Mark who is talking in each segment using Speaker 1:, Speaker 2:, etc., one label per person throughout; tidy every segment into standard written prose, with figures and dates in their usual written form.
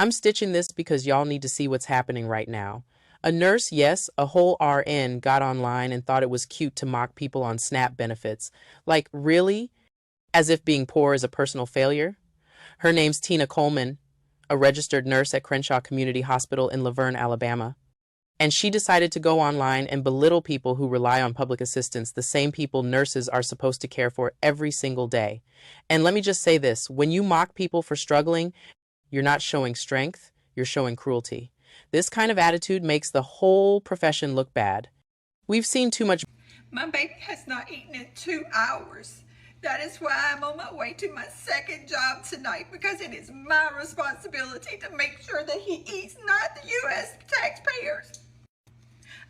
Speaker 1: I'm stitching this because y'all need to see what's happening right now. A nurse, yes, a whole RN, got online and thought it was cute to mock people on SNAP benefits. Like, really? As if being poor is a personal failure? Her name's Tina Coleman, a registered nurse at Crenshaw Community Hospital in Laverne, Alabama. And she decided to go online and belittle people who rely on public assistance, the same people nurses are supposed to care for every single day. And let me just say this, when you mock people for struggling, you're not showing strength, you're showing cruelty. This kind of attitude makes the whole profession look bad. We've seen too much.
Speaker 2: My baby has not eaten in 2 hours. That is why I'm on my way to my second job tonight, because it is my responsibility to make sure that he eats, not the U.S. taxpayers.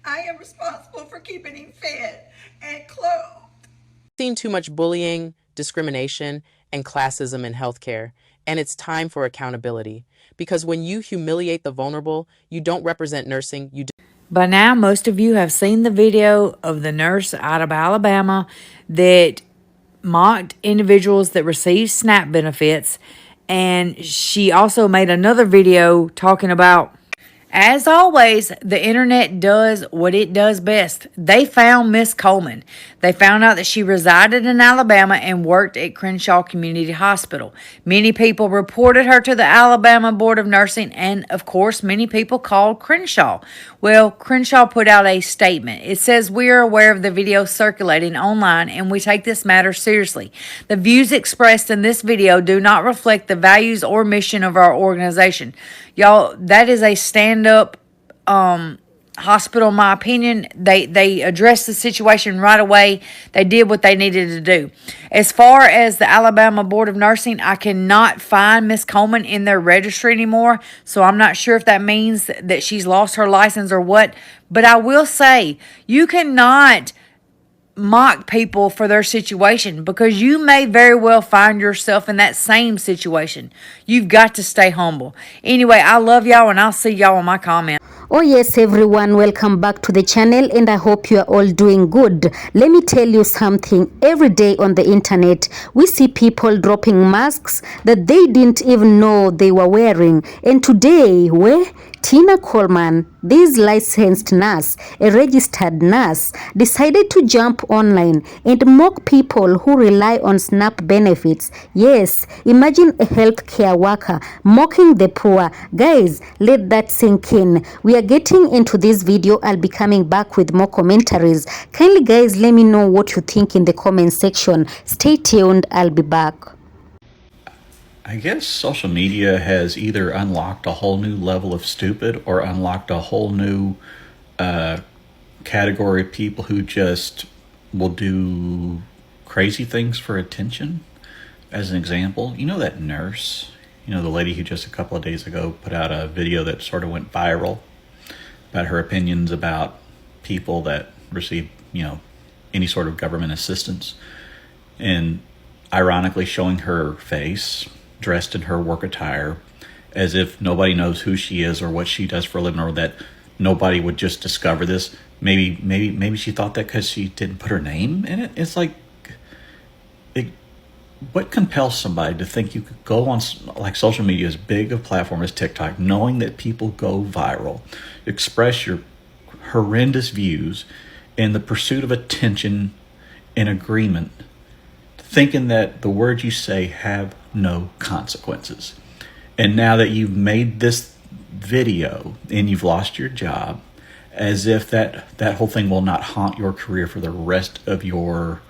Speaker 2: I am responsible for keeping him fed and clothed.
Speaker 1: Seen too much bullying, discrimination, and classism in healthcare, and it's time for accountability. Because when you humiliate the vulnerable, you don't represent nursing, you
Speaker 3: By now, most of you have seen the video of the nurse out of Alabama that mocked individuals that receive SNAP benefits. And she also made another video talking about, as always, the internet does what it does best. They found Miss Coleman. They found out that she resided in Alabama and worked at Crenshaw Community Hospital. Many people reported her to the Alabama Board of Nursing, and of course, many people called Crenshaw. Well, Crenshaw put out a statement. It says, "We are aware of the video circulating online and we take this matter seriously. The views expressed in this video do not reflect the values or mission of our organization." Y'all, that is a stand-up hospital, in my opinion. They addressed the situation right away. They did what they needed to do. As far as the Alabama Board of Nursing, I cannot find Miss Coleman in their registry anymore, so I'm not sure if that means that she's lost her license or what. But I will say, you cannot mock people for their situation, because you may very well find yourself in that same situation. You've got to stay humble. Anyway, I love y'all, and I'll see y'all in my comments.
Speaker 4: Oh yes, everyone, welcome back to the channel, and I hope you are all doing good. Let me tell you something. Every day on the internet we see people dropping masks that they didn't even know they were wearing. And today, Tina Coleman, this licensed nurse, a registered nurse, decided to jump online and mock people who rely on SNAP benefits. Yes, imagine a healthcare worker mocking the poor. Guys, let that sink in. We are getting into this video. I'll be coming back with more commentaries. Kindly, guys, let me know what you think in the comment section. Stay tuned. I'll be back.
Speaker 5: I guess social media has either unlocked a whole new level of stupid or unlocked a whole new category of people who just will do crazy things for attention. As an example, you know that nurse, the lady who just a couple of days ago put out a video that sort of went viral about her opinions about people that receive, any sort of government assistance, and ironically showing her face dressed in her work attire, as if nobody knows who she is or what she does for a living, or that nobody would just discover this. Maybe she thought that because she didn't put her name in it. It's like, what compels somebody to think you could go on like social media, as big a platform as TikTok, knowing that people go viral, express your horrendous views in the pursuit of attention and agreement, thinking that the words you say have no consequences. And now that you've made this video and you've lost your job, as if that whole thing will not haunt your career for the rest of your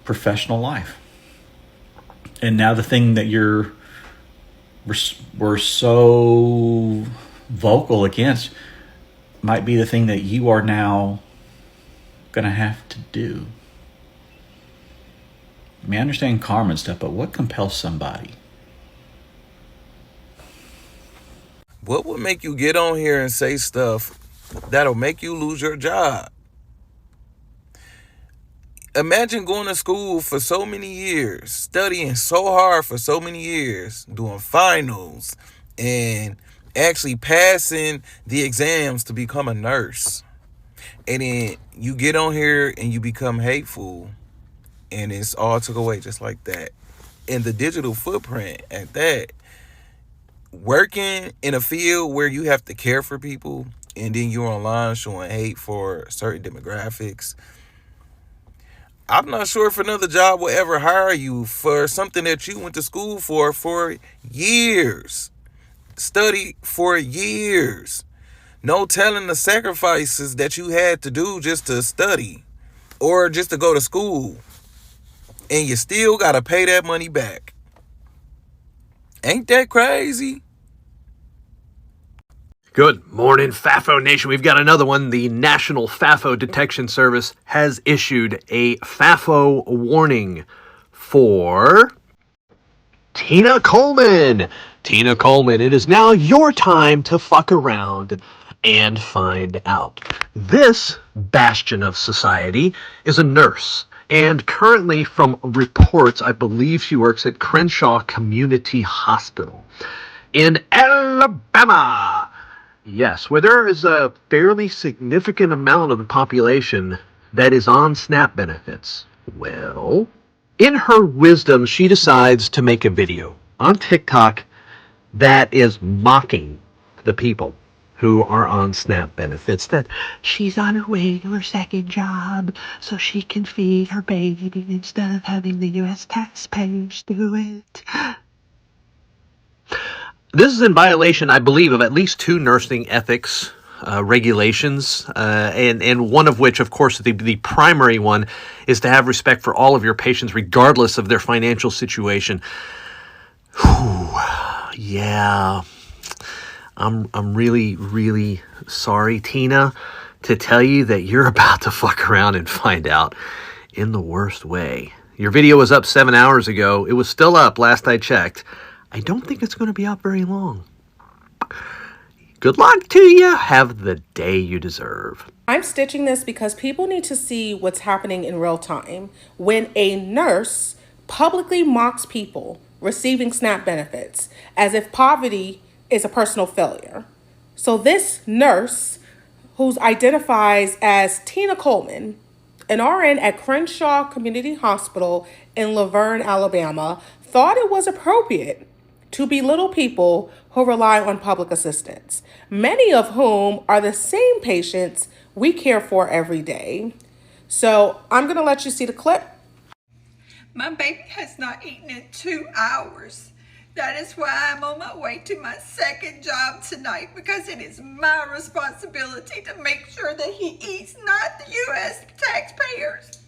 Speaker 5: professional life. And now the thing that we're so vocal against might be the thing that you are now going to have to do. I mean, I understand karma and stuff, but what compels somebody?
Speaker 6: What would make you get on here and say stuff that'll make you lose your job? Imagine going to school for so many years, studying so hard for so many years, doing finals, and actually passing the exams to become a nurse. And then you get on here and you become hateful, and it's all took away just like that. And the digital footprint at that, working in a field where you have to care for people and then you're online showing hate for certain demographics, I'm not sure if another job will ever hire you for something that you went to school for years, studied for years. No telling the sacrifices that you had to do just to study or just to go to school, and you still gotta pay that money back. Ain't that crazy?
Speaker 7: Good morning, FAFO Nation. We've got another one. The National FAFO Detection Service has issued a FAFO warning for Tina Coleman. Tina Coleman, it is now your time to fuck around and find out. This bastion of society is a nurse. And currently, from reports, I believe she works at Crenshaw Community Hospital in Alabama. Yes, where there is a fairly significant amount of the population that is on SNAP benefits. Well, in her wisdom, she decides to make a video on TikTok that is mocking the people who are on SNAP benefits, that she's on her way to her second job so she can feed her baby instead of having the U.S. taxpayers do it. This is in violation, I believe, of at least 2 nursing ethics regulations, and one of which, of course, the primary one is to have respect for all of your patients, regardless of their financial situation. Whew. Yeah, I'm really, really sorry, Tina, to tell you that you're about to fuck around and find out in the worst way. Your video was up 7 hours ago. It was still up last I checked. I don't think it's going to be up very long. Good luck to you. Have the day you deserve.
Speaker 8: I'm stitching this because people need to see what's happening in real time. When a nurse publicly mocks people receiving SNAP benefits as if poverty is a personal failure. So this nurse, who identifies as Tina Coleman, an RN at Crenshaw Community Hospital in Laverne, Alabama, thought it was appropriate to belittle people who rely on public assistance, many of whom are the same patients we care for every day. So I'm going to let you see the clip.
Speaker 2: My baby has not eaten in 2 hours. That is why I'm on my way to my second job tonight, because it is my responsibility to make sure that he eats, not the U.S. taxpayers.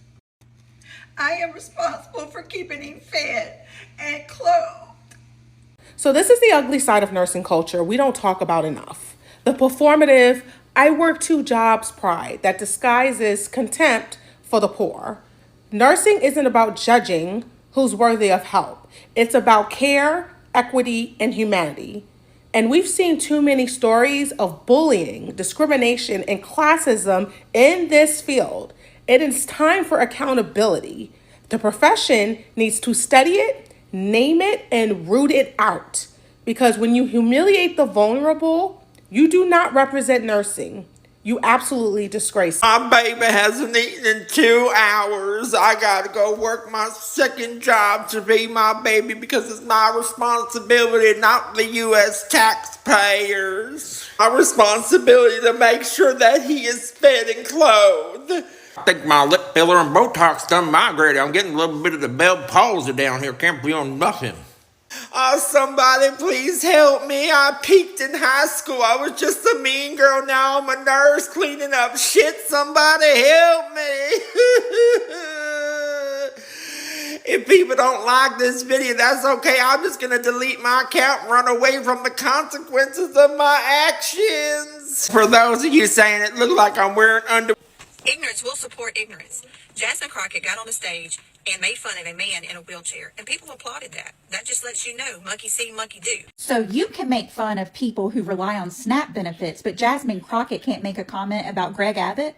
Speaker 2: I am responsible for keeping him fed and clothed.
Speaker 8: So this is the ugly side of nursing culture we don't talk about enough. The performative, I work 2 jobs pride that disguises contempt for the poor. Nursing isn't about judging who's worthy of help. It's about care, equity, and humanity. And we've seen too many stories of bullying, discrimination, and classism in this field. It is time for accountability. The profession needs to study it, name it, and root it out. Because when you humiliate the vulnerable, you do not represent nursing. You absolutely disgrace.
Speaker 9: My baby hasn't eaten in 2 hours. I gotta go work my second job to feed my baby because it's my responsibility, not the U.S. taxpayers. My responsibility to make sure that he is fed and clothed. I think my lip filler and Botox done migrated. I'm getting a little bit of the Bell palsy down here. Can't feel nothing. Oh, somebody please help me. I peaked in high school. I was just a mean girl. Now I'm a nurse cleaning up shit. Somebody help me. If people don't like this video, that's okay. I'm just going to delete my account and run away from the consequences of my actions. For those of you saying it looked like I'm wearing underwear.
Speaker 10: Ignorance will support ignorance. Jasmine Crockett got on the stage and made fun of a man in a wheelchair, and people applauded that. That just lets you know, monkey see, monkey do.
Speaker 11: So you can make fun of people who rely on SNAP benefits, but Jasmine Crockett can't make a comment about Greg Abbott?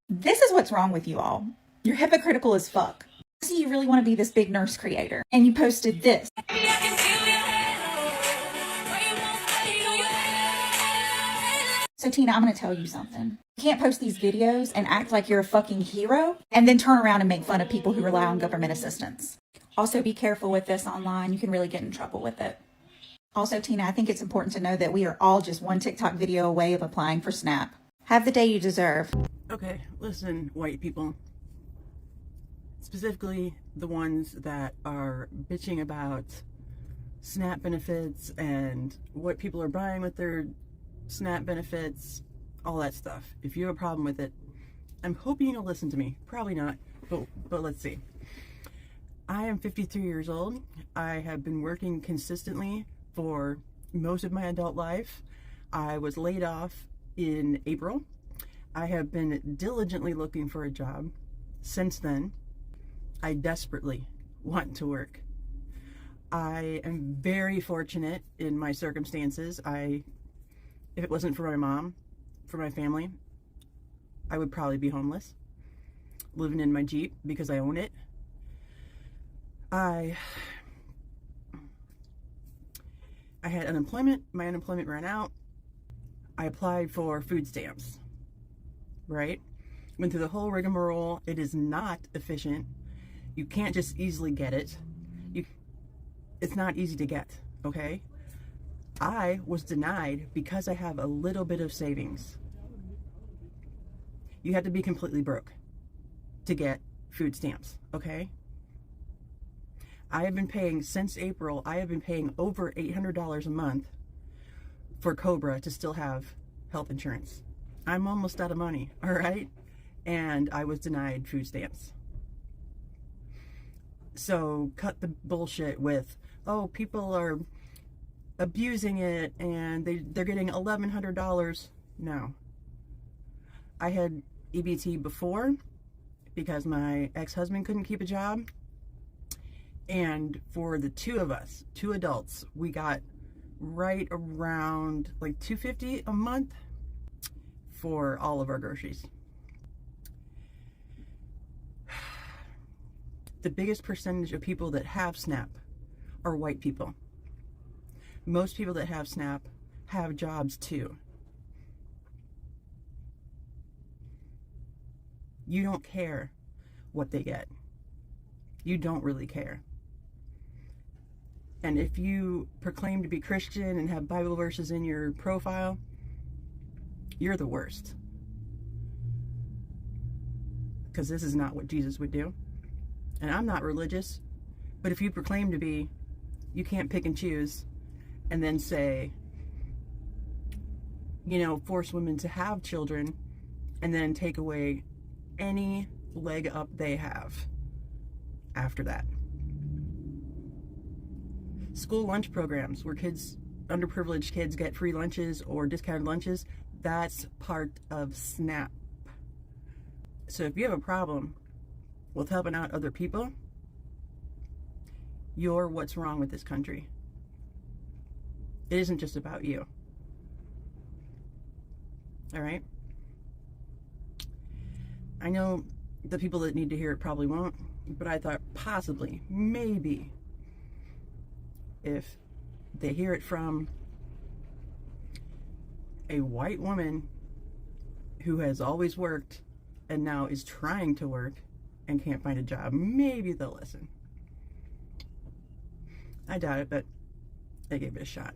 Speaker 11: This is what's wrong with you all. You're hypocritical as fuck. So you really want to be this big nurse creator, and you posted this. So Tina, I'm going to tell you something. You can't post these videos and act like you're a fucking hero and then turn around and make fun of people who rely on government assistance. Also, be careful with this online. You can really get in trouble with it. Also, Tina, I think it's important to know that we are all just one TikTok video away of applying for SNAP. Have the day you deserve.
Speaker 12: Okay, listen, white people. Specifically the ones that are bitching about SNAP benefits and what people are buying with their SNAP benefits, all that stuff. If you have a problem with it, I'm hoping you'll listen to me. Probably not, but let's see. I am 53 years old. I have been working consistently for most of my adult life. I was laid off in April. I have been diligently looking for a job since then. I desperately want to work. I am very fortunate in my circumstances. If it wasn't for my mom, for my family, I would probably be homeless, living in my Jeep because I own it. I had unemployment. My unemployment ran out. I applied for food stamps, right? Went through the whole rigmarole. It is not efficient. You can't just easily get it. It's not easy to get, okay? I was denied because I have a little bit of savings. You have to be completely broke to get food stamps, okay? I have been paying, since April, I have been paying over $800 a month for Cobra to still have health insurance. I'm almost out of money, all right? And I was denied food stamps. So cut the bullshit with, oh, people are abusing it and they're getting $1,100. No. I had EBT before because my ex-husband couldn't keep a job. And for the two of us, two adults, we got right around like $250 a month for all of our groceries. The biggest percentage of people that have SNAP are white people. Most people that have SNAP have jobs too. You don't care what they get. You don't really care. And if you proclaim to be Christian and have Bible verses in your profile, you're the worst. Because this is not what Jesus would do. And I'm not religious, but if you proclaim to be, you can't pick and choose and then say, force women to have children and then take away any leg up they have after that. School lunch programs where underprivileged kids get free lunches or discounted lunches, that's part of SNAP. So if you have a problem with helping out other people, you're what's wrong with this country. It isn't just about you. All right? I know the people that need to hear it probably won't, but I thought possibly, maybe, if they hear it from a white woman who has always worked and now is trying to work and can't find a job, maybe they'll listen. I doubt it, but I gave it a shot.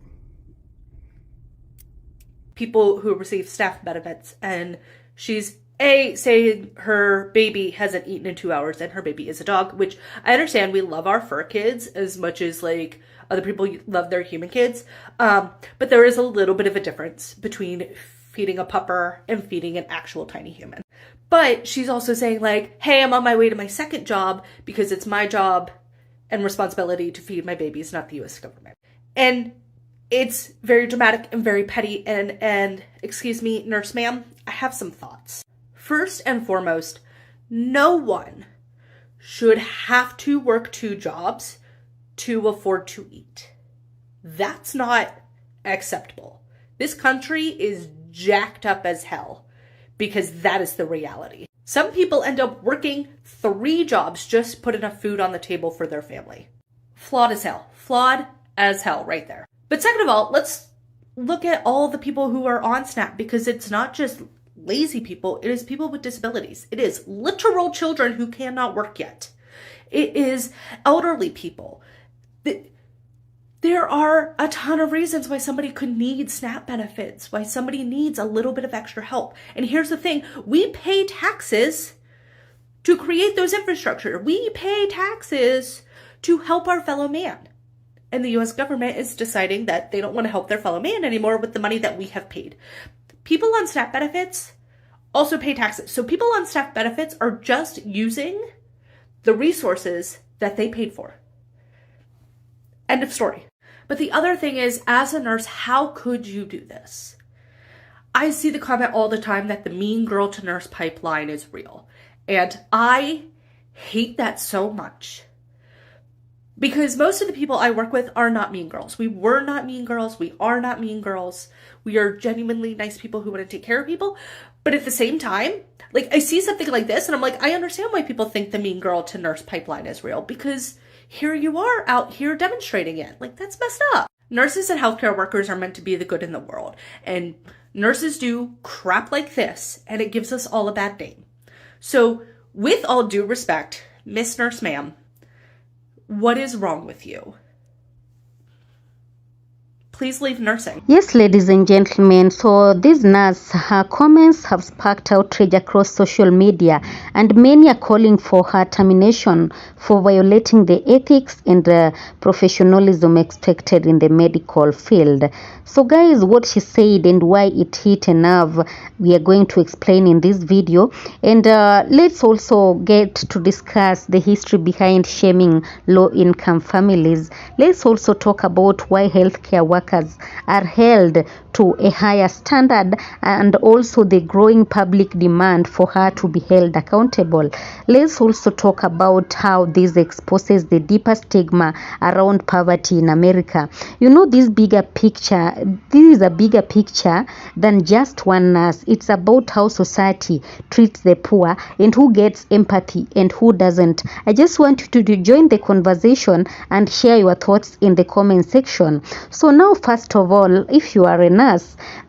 Speaker 13: People who receive SNAP benefits, and she's saying her baby hasn't eaten in 2 hours and her baby is a dog, which I understand. We love our fur kids as much as like other people love their human kids. But there is a little bit of a difference between feeding a pupper and feeding an actual tiny human. But she's also saying like, hey, I'm on my way to my second job because it's my job and responsibility to feed my babies, not the US government. And it's very dramatic and very petty. And excuse me, nurse ma'am, I have some thoughts. First and foremost, no one should have to work 2 jobs to afford to eat. That's not acceptable. This country is jacked up as hell because that is the reality. Some people end up working 3 jobs just to put enough food on the table for their family. Flawed as hell. Flawed as hell right there. But second of all, let's look at all the people who are on SNAP, because it's not just lazy people, it is people with disabilities. It is literal children who cannot work yet. It is elderly people. This There are a ton of reasons why somebody could need SNAP benefits, why somebody needs a little bit of extra help. And here's the thing, we pay taxes to create those infrastructure. We pay taxes to help our fellow man. And the US government is deciding that they don't want to help their fellow man anymore with the money that we have paid. People on SNAP benefits also pay taxes. So people on SNAP benefits are just using the resources that they paid for. End of story. But the other thing is, as a nurse, how could you do this? I see the comment all the time that the mean girl to nurse pipeline is real. And I hate that so much. Because most of the people I work with are not mean girls. We were not mean girls. We are not mean girls. We are genuinely nice people who want to take care of people. But at the same time, like, I see something like this and I'm like, I understand why people think the mean girl to nurse pipeline is real, because here you are out here demonstrating it. Like, that's messed up. Nurses and healthcare workers are meant to be the good in the world. And nurses do crap like this, and it gives us all a bad name. So, with all due respect, Miss Nurse Ma'am, what is wrong with you? Please leave nursing.
Speaker 4: Yes, ladies and gentlemen, so this nurse, her comments have sparked outrage across social media, and many are calling for her termination for violating the ethics and professionalism expected in the medical field. So guys, what she said and why it hit a nerve, we are going to explain in this video. And let's also get to discuss the history behind shaming low-income families. Let's also talk about why healthcare workers are held to a higher standard, and also the growing public demand for her to be held accountable. Let's also talk about how this exposes the deeper stigma around poverty in America. You know, this is a bigger picture than just one nurse. It's about how society treats the poor and who gets empathy and who doesn't. I just want you to join the conversation and share your thoughts in the comment section. So now, first of all, if you are a nurse,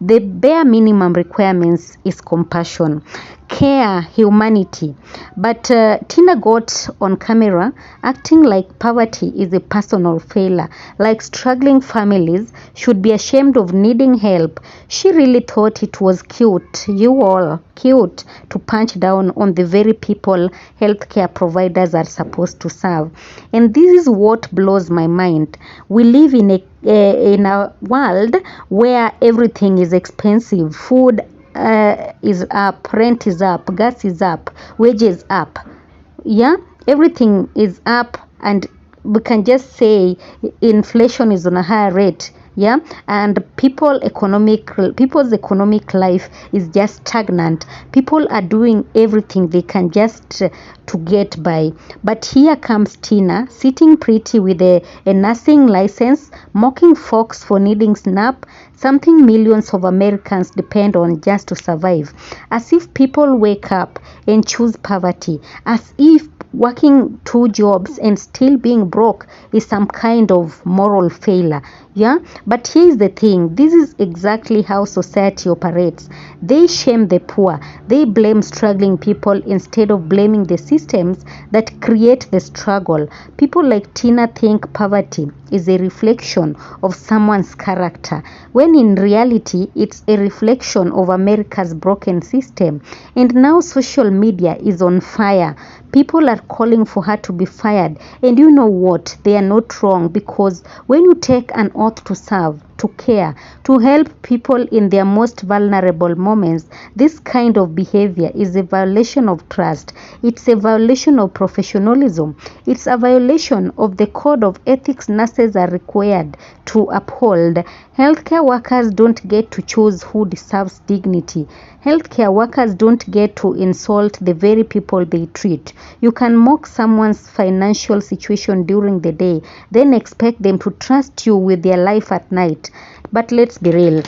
Speaker 4: the bare minimum requirements is compassion, care, humanity. But Tina got on camera acting like poverty is a personal failure, like struggling families should be ashamed of needing help. She really thought it was cute, cute, to punch down on the very people healthcare providers are supposed to serve. And this is what blows my mind. We live in a world where everything is expensive. Food is up, rent is up, gas is up, wages up. Yeah, everything is up, and we can just say inflation is on a higher rate. Yeah, and people's economic life is just stagnant. People are doing everything they can just to get by. But here comes Tina, sitting pretty with a nursing license, mocking folks for needing SNAP, something millions of Americans depend on just to survive. As if people wake up and choose poverty, as if working 2 jobs and still being broke is some kind of moral failure. Yeah, but here's the thing, this is exactly how society operates. They shame the poor, they blame struggling people instead of blaming the systems that create the struggle. People like Tina think poverty is a reflection of someone's character, when in reality it's a reflection of America's broken system. And now social media is on fire. People are calling for her to be fired. And you know what? They are not wrong, because when you take an oath to serve, to care, to help people in their most vulnerable moments, this kind of behavior is a violation of trust. It's a violation of professionalism. It's a violation of the code of ethics nurses are required to uphold. Healthcare workers don't get to choose who deserves dignity. Healthcare workers don't get to insult the very people they treat. You can mock someone's financial situation during the day, then expect them to trust you with their life at night. But let's be real.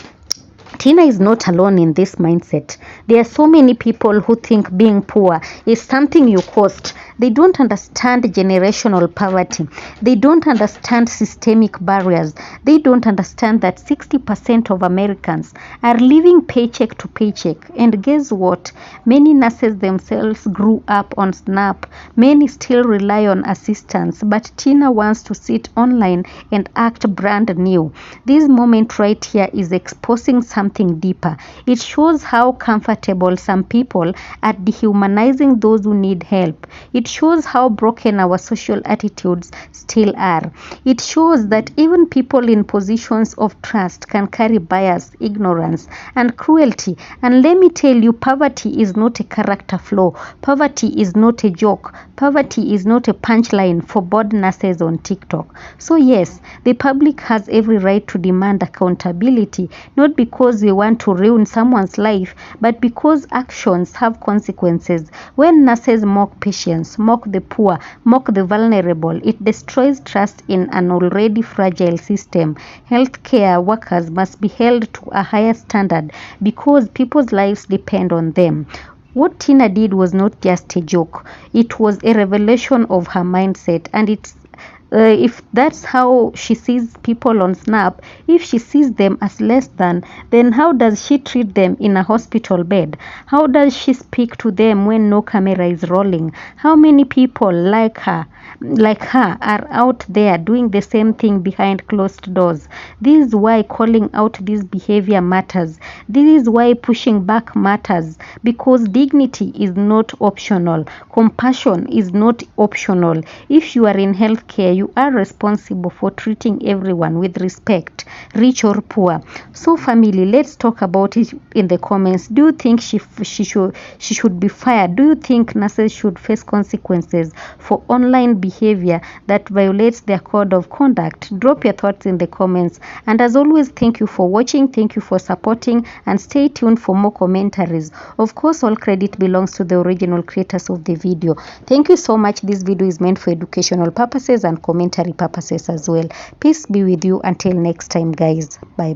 Speaker 4: Tina is not alone in this mindset. There are so many people who think being poor is something you cost. They don't understand generational poverty. They don't understand systemic barriers. They don't understand that 60% of Americans are living paycheck to paycheck. And guess what? Many nurses themselves grew up on SNAP. Many still rely on assistance. But Tina wants to sit online and act brand new. This moment right here is exposing something deeper. It shows how comfortable some people are dehumanizing those who need help. It shows how broken our social attitudes still are. It shows that even people in positions of trust can carry bias, ignorance, and cruelty. And let me tell you, poverty is not a character flaw. Poverty is not a joke. Poverty is not a punchline for bored nurses on TikTok. So yes, the public has every right to demand accountability, not because we want to ruin someone's life, but because actions have consequences. When nurses mock patients, mock the poor, mock the vulnerable, it destroys trust in an already fragile system. Healthcare workers must be held to a higher standard because people's lives depend on them. What Tina did was not just a joke. It was a revelation of her mindset, and if that's how she sees people on Snap, if she sees them as less than, then how does she treat them in a hospital bed? How does she speak to them when no camera is rolling? How many people like her are out there doing the same thing behind closed doors? This is why calling out this behavior matters. This is why pushing back matters, because dignity is not optional. Compassion is not optional. If you are in healthcare, you are responsible for treating everyone with respect, rich or poor. So family, let's talk about it in the comments. Do you think she should be fired? Do you think nurses should face consequences for online behavior that violates their code of conduct? Drop your thoughts in the comments. And as always, thank you for watching, thank you for supporting, and stay tuned for more commentaries. Of course, all credit belongs to the original creators of the video. Thank you so much. This video is meant for educational purposes and commentary purposes as well. Peace be with you until next time, guys. Bye.